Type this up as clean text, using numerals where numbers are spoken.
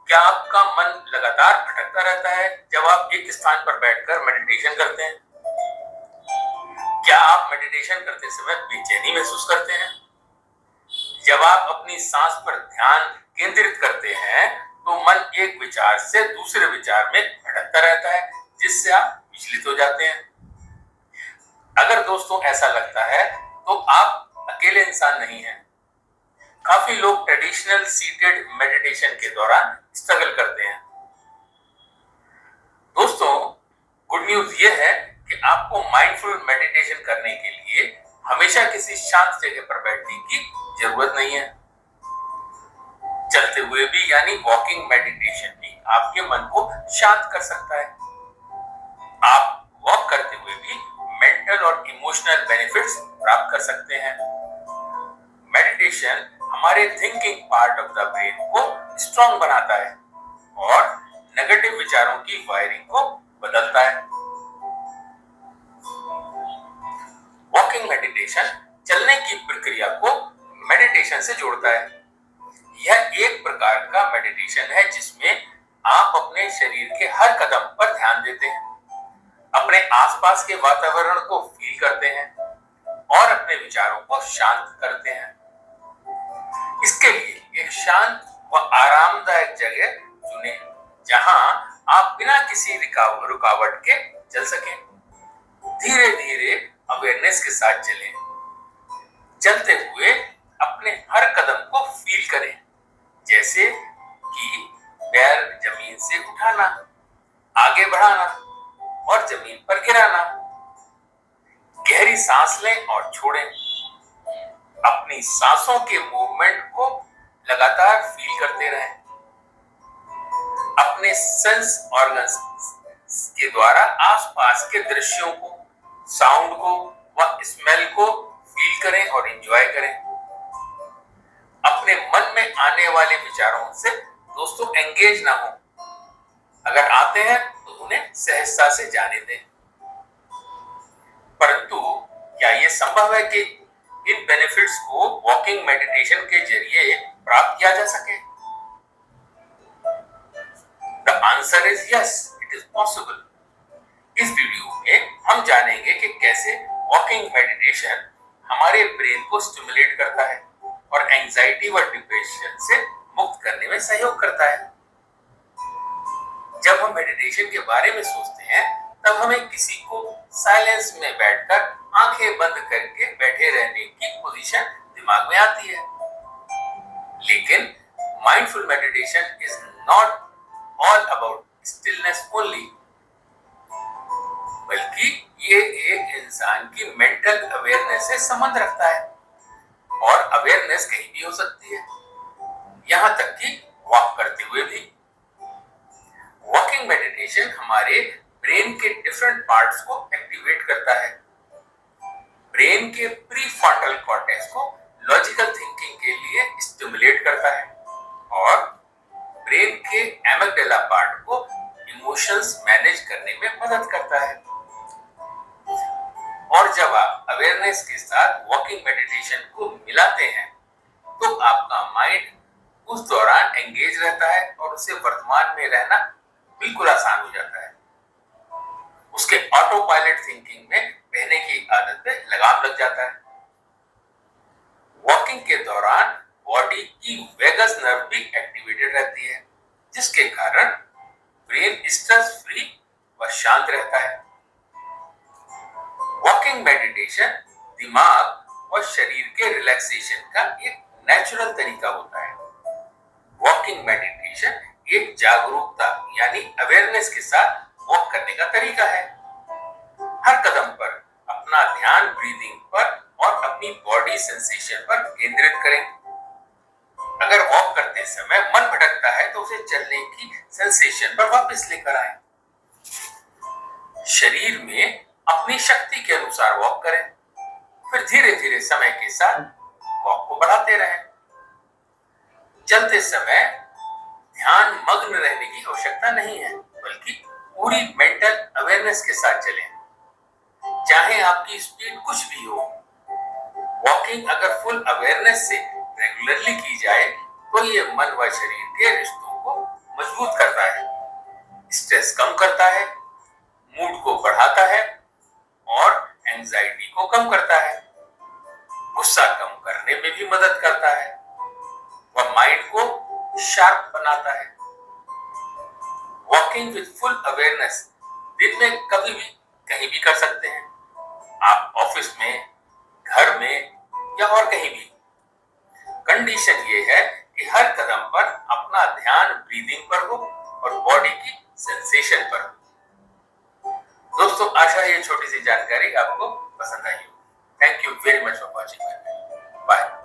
क्या आपका मन लगातार भटकता रहता है जब आप एक स्थान पर बैठकर मेडिटेशन करते हैं? क्या आप मेडिटेशन करते समय बेचैनी महसूस करते हैं? जब आप अपनी सांस पर ध्यान केंद्रित करते हैं तो मन एक विचार से दूसरे विचार में भटकता रहता है, जिससे आप विचलित हो जाते हैं। अगर दोस्तों ऐसा लगता है तो आप अकेले इंसान नहीं हैं। काफी लोग ट्रेडिशनल सीटेड मेडिटेशन के दौरान स्ट्रगल करते हैं। दोस्तों, गुड न्यूज ये है कि आपको माइंडफुल मेडिटेशन करने के लिए हमेशा किसी शांत जगह पर बैठने की जरूरत नहीं है। चलते हुए भी यानी वॉकिंग मेडिटेशन भी आपके मन को शांत कर सकता है। आप वॉक करते हुए भी मेंटल और इमोशनल बेनिफिट्स प्राप्त कर सकते हैं। मेडिटेशन हमारे thinking part of the brain को स्ट्रांग बनाता है और नेगेटिव विचारों की वायरिंग को बदलता है। वॉकिंग मेडिटेशन चलने की प्रक्रिया को मेडिटेशन से जोड़ता है। यह एक प्रकार का मेडिटेशन है जिसमें आप अपने शरीर के हर कदम पर ध्यान देते हैं, अपने आसपास के वातावरण को फील करते हैं और अपने विचारों को शांत करते हैं। इसके लिए एक शांत व आरामदायक जगह चुनें, जहां आप बिना किसी रुकावट के चल सकें। धीरे धीरे अवेयरनेस के साथ चलें। चलते हुए अपने हर कदम को फील करें, जैसे कि पैर जमीन से उठाना, आगे बढ़ाना और जमीन पर गिराना। गहरी सांस लें और छोड़ें। अपनी सांसों के मूवमेंट को लगातार फील करते रहें। अपने सेंस ऑर्गन्स के द्वारा आसपास के दृश्यों को, साउंड को व स्मेल को फील करें और एंजॉय करें। अपने मन में आने वाले विचारों से दोस्तों एंगेज ना हो। अगर आते हैं तो उन्हें सहजता से जाने दें। परंतु क्या यह संभव है कि इन बेनिफिट्स को वॉकिंग मेडिटेशन के जरिए प्राप्त किया जा सके? The answer is yes, it is possible. इस वीडियो में हम जानेंगे कि कैसे वॉकिंग मेडिटेशन हमारे ब्रेन को स्टिमुलेट करता है और एंजाइटी व डिप्रेशन से मुक्त करने में सहयोग करता है। जब हम मेडिटेशन के बारे में सोचते हैं तब हमें किसी को साइलेंस में बैठकर आंखें बंद करके बैठे रहने की पोजीशन दिमाग में आती है। लेकिन mindful meditation is not all about stillness only, बल्कि ये एक इंसान की मेंटल अवेयरनेस से संबंध रखता है। और अवेयरनेस कहीं भी हो सकती है, यहां तक कि वॉक करते हुए भी। वॉकिंग मेडिटेशन हमारे ब्रेन के डिफरेंट पार्ट्स को एक्टिवेट करता है। ब्रेन के प्रीफ्रंटल कॉर्टेक्स को लॉजिकल थिंकिंग के लिए स्टिमुलेट करता है और ब्रेन के एमिगडाला पार्ट को इमोशंस मैनेज करने में मदद करता है। और जब आप अवेयरनेस के साथ वॉकिंग मेडिटेशन को मिलाते हैं तो आपका माइंड उस दौरान एंगेज रहता है और उसे वर्तमान में रहना बिल्कुल आसान हो जाता है। उसके ऑटो पायलट थिंकिंग में रहने की आदत पे लगाम लग जाता है। वॉकिंग के दौरान बॉडी की वेगस नर्व भी एक्टिवेटेड रहती है, जिसके कारण ब्रेन स्ट्रेस फ्री व शांत रहता है। वॉकिंग मेडिटेशन दिमाग और शरीर के रिलैक्सेशन का एक नेचुरल तरीका होता है। वॉकिंग मेडिटेशन एक जागरूकता यानी अवेयरनेस के साथ वॉक करने का तरीका है। हर कदम पर अपना ध्यान ब्रीदिंग पर और अपनी बॉडी सेंसेशन पर केंद्रित करें। अगर वॉक करते समय मन भटकता है तो उसे चलने की सेंसेशन पर वापस लेकर आएं। शरीर में अपनी शक्ति के अनुसार वॉक करें, फिर धीरे धीरे समय के साथ वॉक को बढ़ाते रहें। चलते समय ध्यान मग्न रहने की आवश्यकता नहीं है, बल्कि पूरी मेंटल अवेयरनेस के साथ चलें, चाहे आपकी स्पीड कुछ भी हो। वॉकिंग अगर फुल अवेयरनेस से रेगुलरली की जाए तो ये मन व शरीर के रिश्तों को मजबूत करता है, स्ट्रेस कम करता है, मूड को बढ़ाता है और एंजाइटी को कम करता है, गुस्सा कम करने में भी मदद करता है, वह माइंड को शार्प बनाता है। वॉकिंग विद फुल अवेयरनेस दिन में कभी भी कहीं भी कर सकते हैं, आप ऑफिस में, घर में या और कहीं भी। कंडीशन ये है कि हर कदम पर अपना ध्यान ब्रीदिंग पर हो और बॉडी की सेंसेशन पर हो। दोस्तों, आशा है ये छोटी सी जानकारी आपको पसंद आई हो। Thank you very much for watching. Bye.